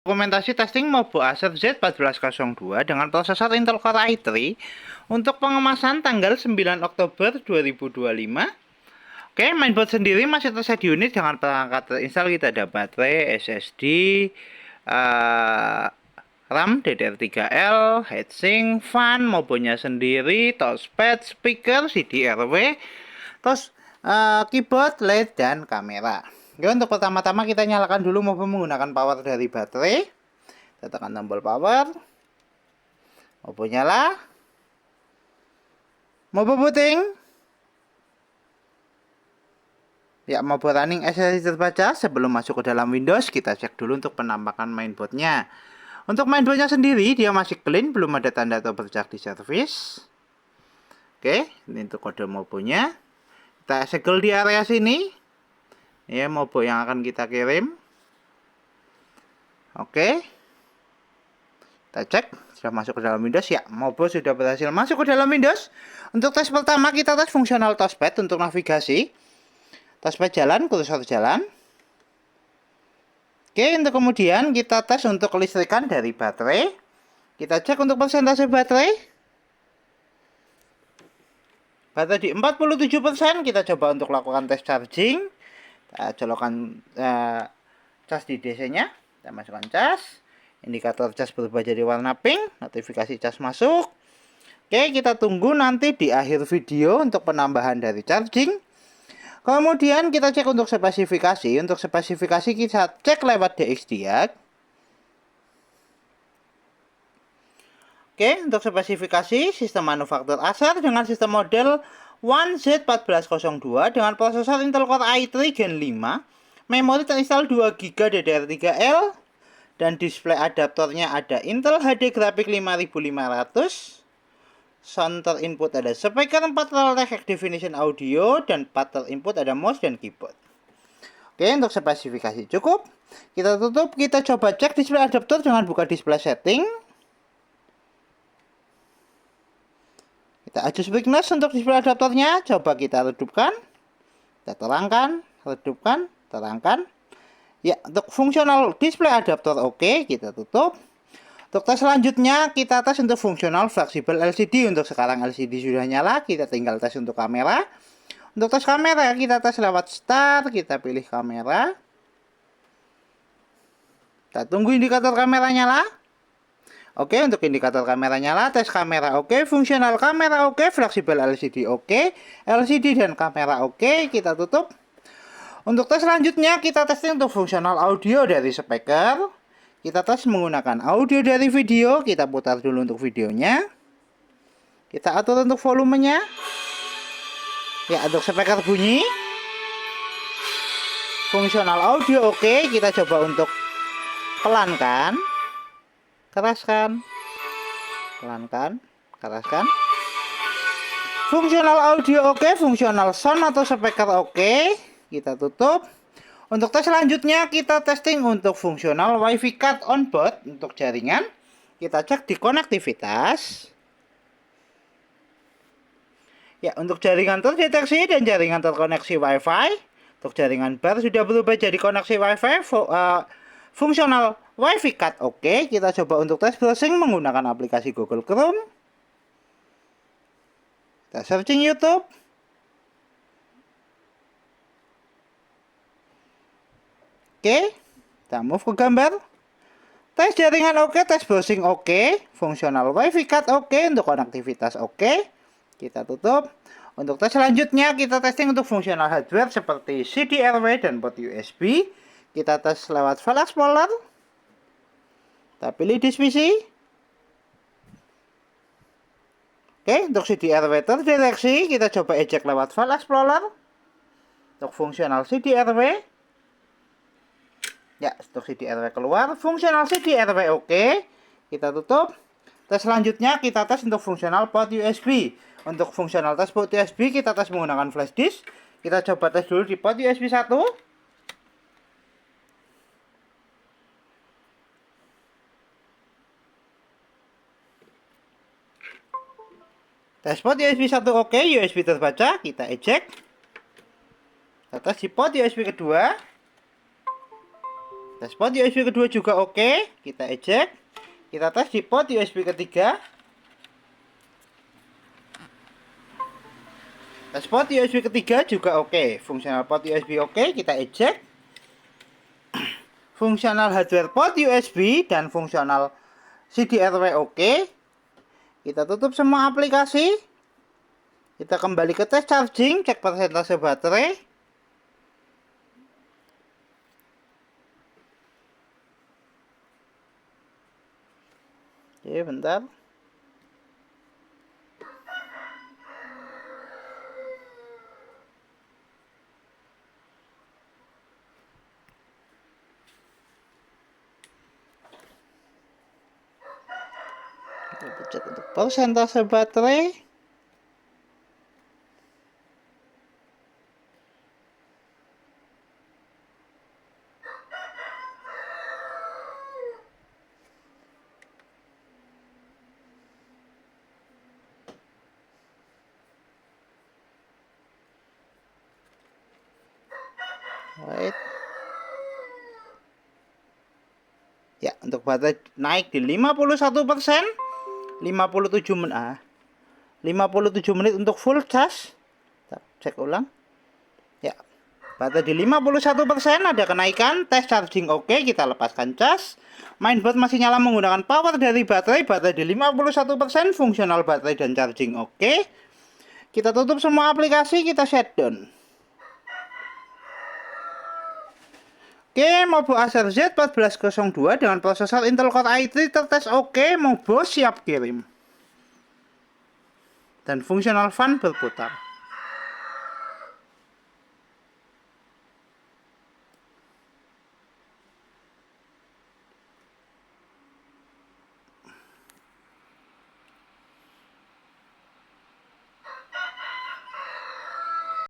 Dokumentasi testing Mobo Acer Z1402 dengan prosesor Intel Core i3 untuk pengemasan tanggal 9 Oktober 2025. Oke, mainboard sendiri masih tersedia unit dengan perangkat terinstall. Kita ada baterai, SSD, RAM DDR3L, heatsink, fan, mobonya sendiri, touchpad, speaker, CD-RW, terus keyboard, LED, dan kamera. Oke, untuk pertama-tama kita nyalakan dulu mobo menggunakan power dari baterai. Kita tekan tombol power. Mobo nyala. Mobo booting. Ya, mobo running SSD terbaca. Sebelum masuk ke dalam Windows, kita cek dulu untuk penampakan mainboardnya. Untuk mainboardnya sendiri, dia masih clean, belum ada tanda atau bercak di servis. Oke, ini untuk kode mobonya. Kita segel di area sini. Ya, mobo yang akan kita kirim. Oke. Kita cek sudah masuk ke dalam Windows. Ya, mobo sudah berhasil masuk ke dalam Windows. Untuk tes pertama kita tes fungsional touchpad untuk navigasi. Touchpad jalan, kursor jalan. Oke, untuk kemudian kita tes untuk kelistrikan dari baterai. Kita cek untuk persentase baterai. Baterai di 47%. Kita coba untuk lakukan tes charging. Kita colokkan cas di DC-nya. Kita masukkan cas. Indikator cas berubah jadi warna pink. Notifikasi cas masuk. Oke, kita tunggu nanti di akhir video untuk penambahan dari charging. Kemudian kita cek untuk spesifikasi. Untuk spesifikasi kita cek lewat DXDiag. Oke, untuk spesifikasi sistem manufaktur Acer dengan sistem model One Z1402 dengan prosesor Intel Core i3 Gen 5, memori terinstall 2GB DDR3L, dan display adaptornya ada Intel HD Graphics 5500. Sound input ada speaker 4 High Definition Audio, dan 4 input ada mouse dan keyboard. Oke, untuk spesifikasi cukup. Kita tutup, kita coba cek display adaptor dengan buka display setting. Kita adjust brightness untuk display adaptornya. Coba kita redupkan. Kita terangkan, redupkan, terangkan. Ya, untuk fungsional display adaptor oke, kita tutup. Untuk tes selanjutnya kita tes untuk fungsional fleksibel LCD. Untuk sekarang LCD sudah nyala, kita tinggal tes untuk kamera. Untuk tes kamera kita tes lewat start, kita pilih kamera. Kita tunggu indikator kamera nyala. Oke, untuk indikator kamera nyala, tes kamera oke, fungsional kamera oke, fleksibel LCD oke, LCD dan kamera oke, kita tutup. Untuk tes selanjutnya kita testing untuk fungsional audio dari speaker. Kita tes menggunakan audio dari video, kita putar dulu untuk videonya. Kita atur untuk volumenya. Ya, untuk speaker bunyi. Fungsional audio oke, kita coba untuk pelankan. Keraskan, pelankan, keraskan. Fungsional audio oke, fungsional sound atau speaker oke. Kita tutup. Untuk tes selanjutnya kita testing untuk fungsional WiFi card on board untuk jaringan. Kita cek di konektivitas. Ya, untuk jaringan terdeteksi dan jaringan terkoneksi WiFi. Untuk jaringan bar sudah berubah jadi koneksi WiFi. Fungsional WiFi card oke. Kita coba untuk tes browsing menggunakan aplikasi Google Chrome. Kita searching YouTube. Oke, kita move ke gambar. Tes jaringan oke, tes browsing oke. Fungsional WiFi card oke, untuk konektivitas oke. Kita tutup. Untuk tes selanjutnya kita testing untuk fungsional hardware seperti CD-RW dan port USB. Kita tes lewat File Explorer. Kita pilih disk PC. Oke, untuk CD-RW terdeteksi, kita coba eject lewat File Explorer. Untuk fungsional CD-RW. Ya, untuk CD-RW keluar. Fungsional CD-RW oke. Kita tutup. Tes selanjutnya kita tes untuk fungsional port USB. Untuk fungsional tes port USB kita tes menggunakan flash disk. Kita coba tes dulu di port USB 1. Tes port USB 1 oke, USB terbaca, kita eject. Kita tes di port USB kedua. Tes port USB kedua juga oke, kita eject. Kita tes di port USB ketiga. Tes port USB ketiga juga oke, fungsional port USB oke, kita eject. Fungsional hardware port USB dan fungsional CDRW oke. Kita tutup semua aplikasi. Kita kembali ke tes charging, cek persentase baterai. Oke, bentar. Kita cek untuk persentase baterai. Right. Ya, untuk baterai naik di 51%, 57 menit. 57 menit untuk full charge. Kita cek ulang. Ya, baterai di 51%, ada kenaikan. Tes charging oke, kita lepaskan cas. Mainboard masih nyala menggunakan power dari baterai di 51%, fungsional baterai dan charging oke. Kita tutup semua aplikasi, kita shutdown. Oke, Mobo Acer Z1402 dengan prosesor Intel Core i3 tertes oke, Mobo siap kirim. Dan fungsional fan berputar.